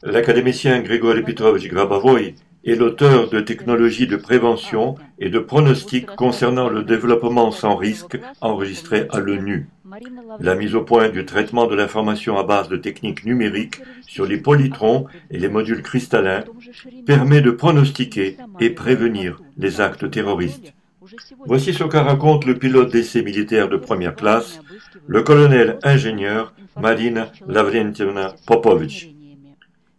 L'académicien Grigory Petrovich Grabovoi est l'auteur de technologies de prévention et de pronostic concernant le développement sans risque enregistré à l'ONU. La mise au point du traitement de l'information à base de techniques numériques sur les polytrons et les modules cristallins permet de pronostiquer et prévenir les actes terroristes. Voici ce qu'a raconte le pilote d'essai militaire de première classe, le colonel-ingénieur Marina Lavrentievna Popovitch.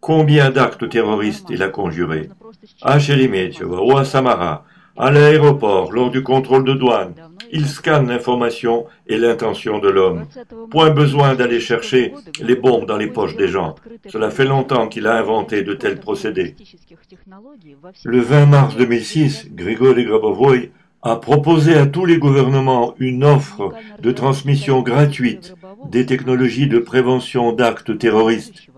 Combien d'actes terroristes il a conjurés? À Sheremetyevo ou à Samara, à l'aéroport, lors du contrôle de douane. Il scanne l'information et l'intention de l'homme. Point besoin d'aller chercher les bombes dans les poches des gens. Cela fait longtemps qu'il a inventé de tels procédés. Le 20 mars 2006, Grigory Grabovoi a proposé à tous les gouvernements une offre de transmission gratuite des technologies de prévention d'actes terroristes.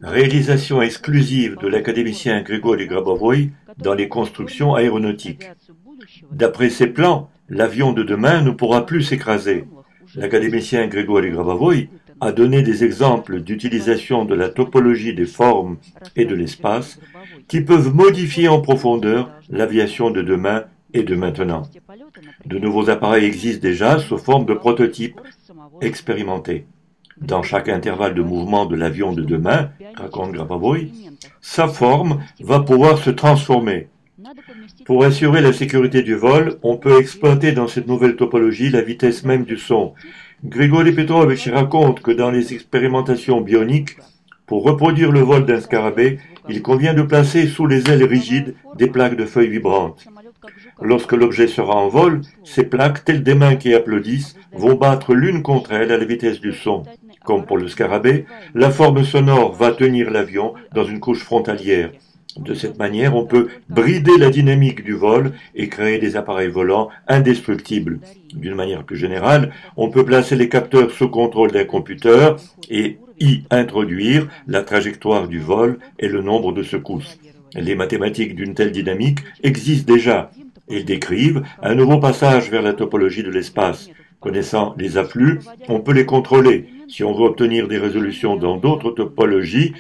Réalisation exclusive de l'académicien Grigory Grabovoi dans les constructions aéronautiques. D'après ses plans, l'avion de demain ne pourra plus s'écraser. L'académicien Grigory Grabovoi a donné des exemples d'utilisation de la topologie des formes et de l'espace qui peuvent modifier en profondeur l'aviation de demain et de maintenant. De nouveaux appareils existent déjà sous forme de prototypes expérimentés. Dans chaque intervalle de mouvement de l'avion de demain, raconte Grabovoi, sa forme va pouvoir se transformer. Pour assurer la sécurité du vol, on peut exploiter dans cette nouvelle topologie la vitesse même du son. Grigory Petrovich raconte que dans les expérimentations bioniques, pour reproduire le vol d'un scarabée, il convient de placer sous les ailes rigides des plaques de feuilles vibrantes. Lorsque l'objet sera en vol, ces plaques, telles des mains qui applaudissent, vont battre l'une contre elle à la vitesse du son. Comme pour le scarabée, la forme sonore va tenir l'avion dans une couche frontalière. De cette manière, on peut brider la dynamique du vol et créer des appareils volants indestructibles. D'une manière plus générale, on peut placer les capteurs sous contrôle d'un computer et y introduire la trajectoire du vol et le nombre de secousses. Les mathématiques d'une telle dynamique existent déjà. Elles décrivent un nouveau passage vers la topologie de l'espace. Connaissant les afflux, on peut les contrôler. Si on veut obtenir des résolutions dans d'autres topologies,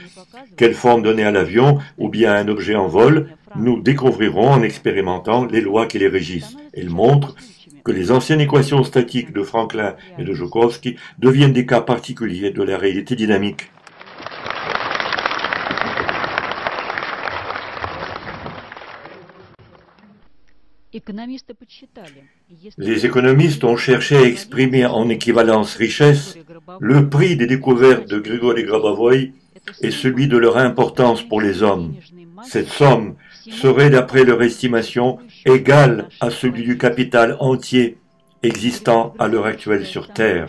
quelle forme donner à l'avion ou bien à un objet en vol, nous découvrirons en expérimentant les lois qui les régissent. Elles montrent que les anciennes équations statiques de Franklin et de Joukowski deviennent des cas particuliers de la réalité dynamique. Les économistes ont cherché à exprimer en équivalence richesse le prix des découvertes de Grigory Grabovoi et celui de leur importance pour les hommes. Cette somme serait, d'après leur estimation, égale à celui du capital entier existant à l'heure actuelle sur Terre.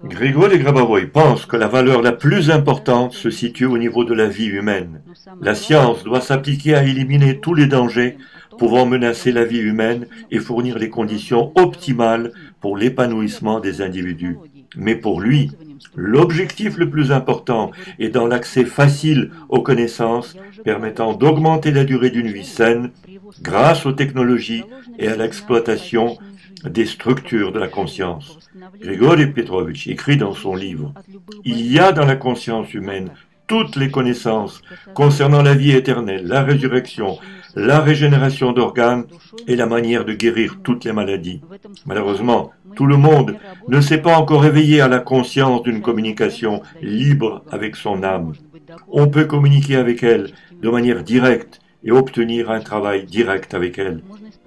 Grigory Grabovoi pense que la valeur la plus importante se situe au niveau de la vie humaine. La science doit s'appliquer à éliminer tous les dangers pouvant menacer la vie humaine et fournir les conditions optimales pour l'épanouissement des individus. Mais pour lui, l'objectif le plus important est dans l'accès facile aux connaissances permettant d'augmenter la durée d'une vie saine grâce aux technologies et à l'exploitation des structures de la conscience. Grigory Petrovich écrit dans son livre « Il y a dans la conscience humaine toutes les connaissances concernant la vie éternelle, la résurrection, la régénération d'organes et la manière de guérir toutes les maladies. Malheureusement, tout le monde ne s'est pas encore éveillé à la conscience d'une communication libre avec son âme. On peut communiquer avec elle de manière directe et obtenir un travail direct avec elle.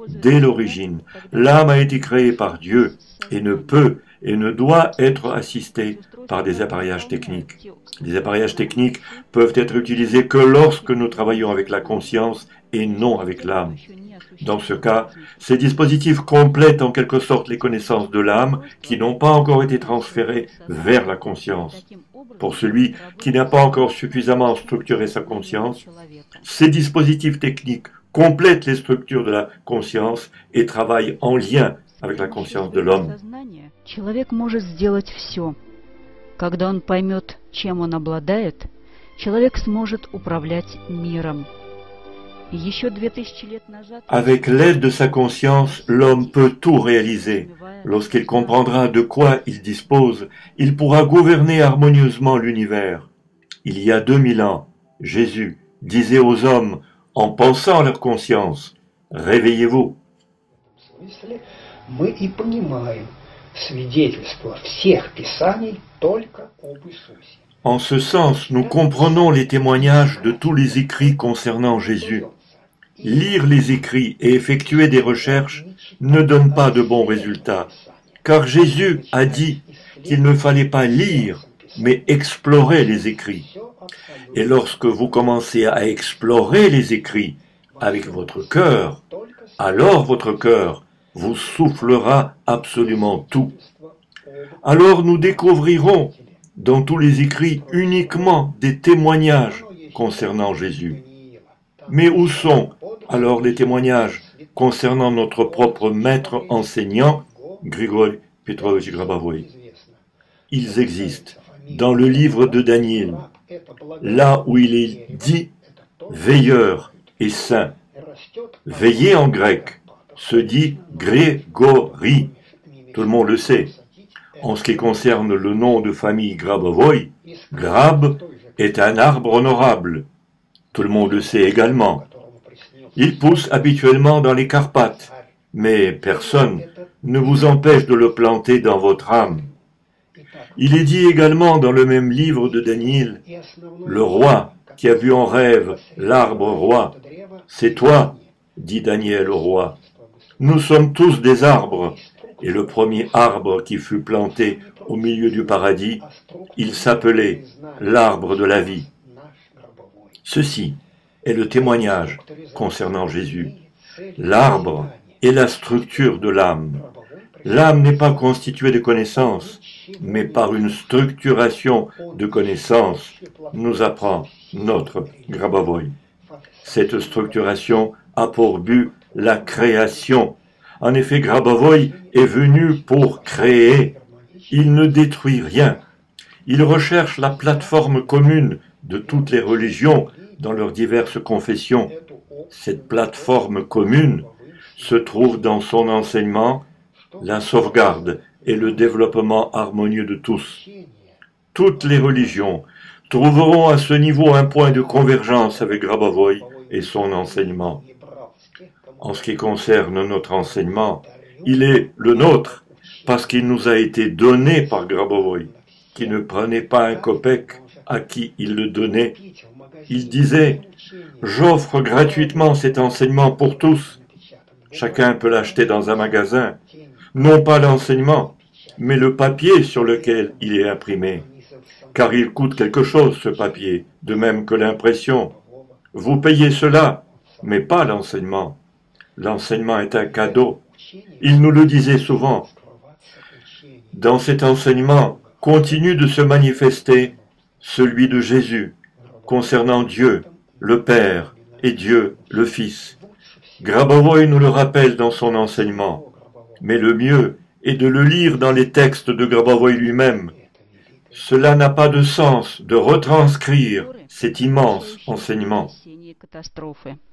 Dès l'origine, l'âme a été créée par Dieu et ne peut et ne doit être assistée par des appareillages techniques. Les appareillages techniques peuvent être utilisés que lorsque nous travaillons avec la conscience et non avec l'âme. Dans ce cas, ces dispositifs complètent en quelque sorte les connaissances de l'âme qui n'ont pas encore été transférées vers la conscience. Pour celui qui n'a pas encore suffisamment structuré sa conscience, ces dispositifs techniques complètent les structures de la conscience et travaillent en lien avec la conscience de l'homme. Человек может сделать все. Когда он поймет, чем он обладает, человек сможет управлять миром. Еще 2000 лет назад Avec l'aide de sa conscience, l'homme peut tout réaliser. Lorsqu'il comprendra de quoi il dispose, il pourra gouverner harmonieusement l'univers. Il y a 2000 ans, Jésus disait aux hommes, en pensant leur conscience, « Réveillez-vous ». Мы и понимаем свидетельство всех писаний только об Иисусе. En ce sens, nous comprenons les témoignages de tous les écrits concernant Jésus. Lire les écrits et effectuer des recherches ne donne pas de bons résultats, car Jésus a dit qu'il ne fallait pas lire, mais explorer les écrits. Et lorsque vous commencez à explorer les écrits avec votre cœur, alors votre cœur vous soufflera absolument tout. Alors nous découvrirons dans tous les écrits uniquement des témoignages concernant Jésus. Mais où sont alors les témoignages concernant notre propre maître enseignant, Grigori Petrovich Grabovoi? Ils existent dans le livre de Daniel, là où il est dit « veilleur et saint ». Veiller en grec se dit Grégori, tout le monde le sait. En ce qui concerne le nom de famille Grabovoi, Grab est un arbre honorable. Tout le monde le sait également. Il pousse habituellement dans les Carpates, mais personne ne vous empêche de le planter dans votre âme. Il est dit également dans le même livre de Daniel, le roi qui a vu en rêve l'arbre roi, c'est toi, dit Daniel au roi. Nous sommes tous des arbres, et le premier arbre qui fut planté au milieu du paradis, il s'appelait l'arbre de la vie. Ceci est le témoignage concernant Jésus. L'arbre est la structure de l'âme. L'âme n'est pas constituée de connaissances, mais par une structuration de connaissances, nous apprend notre Grabovoi. Cette structuration a pour but la création. En effet, Grabovoi est venu pour créer. Il ne détruit rien. Il recherche la plateforme commune de toutes les religions dans leurs diverses confessions. Cette plateforme commune se trouve dans son enseignement, la sauvegarde et le développement harmonieux de tous. Toutes les religions trouveront à ce niveau un point de convergence avec Grabovoi et son enseignement. En ce qui concerne notre enseignement, il est le nôtre parce qu'il nous a été donné par Grabovoi, qui ne prenait pas un kopek à qui il le donnait. Il disait « J'offre gratuitement cet enseignement pour tous. Chacun peut l'acheter dans un magasin. Non pas l'enseignement, mais le papier sur lequel il est imprimé. Car il coûte quelque chose, ce papier, de même que l'impression. Vous payez cela, mais pas l'enseignement. L'enseignement est un cadeau. » Il nous le disait souvent. Dans cet enseignement continue de se manifester celui de Jésus, concernant Dieu, le Père, et Dieu, le Fils. Grabovoi nous le rappelle dans son enseignement, mais le mieux est de le lire dans les textes de Grabovoi lui-même. Cela n'a pas de sens de retranscrire cet immense enseignement.